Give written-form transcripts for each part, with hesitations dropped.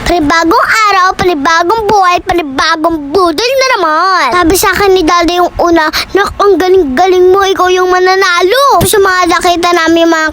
Panibagong araw, panibagong buhay, panibagong budol na naman. Sabi sa akin ni Daddy yung una, nak, ang galing-galing mo, ikaw yung mananalo. Sa mga nakita namin, mga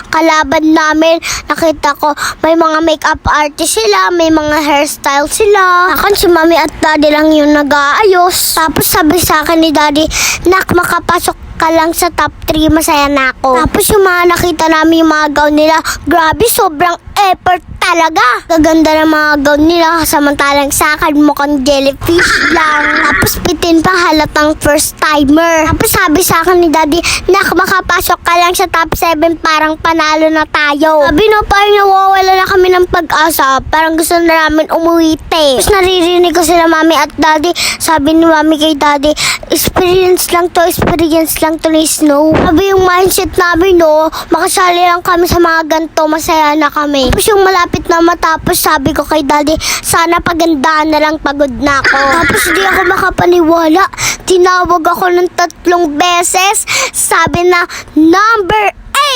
kalaban namin, nakita ko, may mga makeup artist sila, may mga hairstyle sila. Akin si Mami at Daddy lang yung nag-aayos. Tapos sabi sa akin ni Daddy, nak, makapasok ka lang sa top 3, masaya na ako. Tapos yung mga nakita namin yung mga gown nila, grabe, sobrang effort talaga. Gaganda ng mga gown nila, samantalang sa akin mukhang jellyfish lang. Tapos pitin pa halatang first timer. Tapos sabi sa akin ni Daddy, nak, makapasok ka lang sa top 7, parang panalo na tayo. Sabi no, parang nawawala na kami ng pag-asa, parang gusto na namin umuwi. Tapos naririnig ko sila Mami at Daddy, sabi ni Mami kay Daddy, experience lang to ni Snow. Sabi yung mindset namin, no, makasali lang kami sa mga ganito, masaya na kami. Tapos yung malapit na matapos, sabi ko kay Daddy, sana pagandaan na lang, pagod na ako. Tapos di ako makapaniwala, tinawag ako ng 3 beses, sabi na, number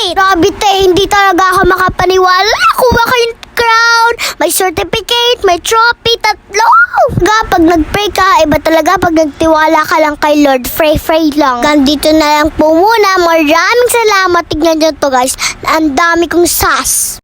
8. Grabe hindi talaga ako makapaniwala. Nakuha ko yung crown, may certificate, may trophy, 3. Pag nag-pray ka, iba talaga pag nagtiwala ka lang kay Lord. Pray lang. Ganito na lang po muna. Maraming salamat. Tignan nyo to guys. Ang dami kong sas.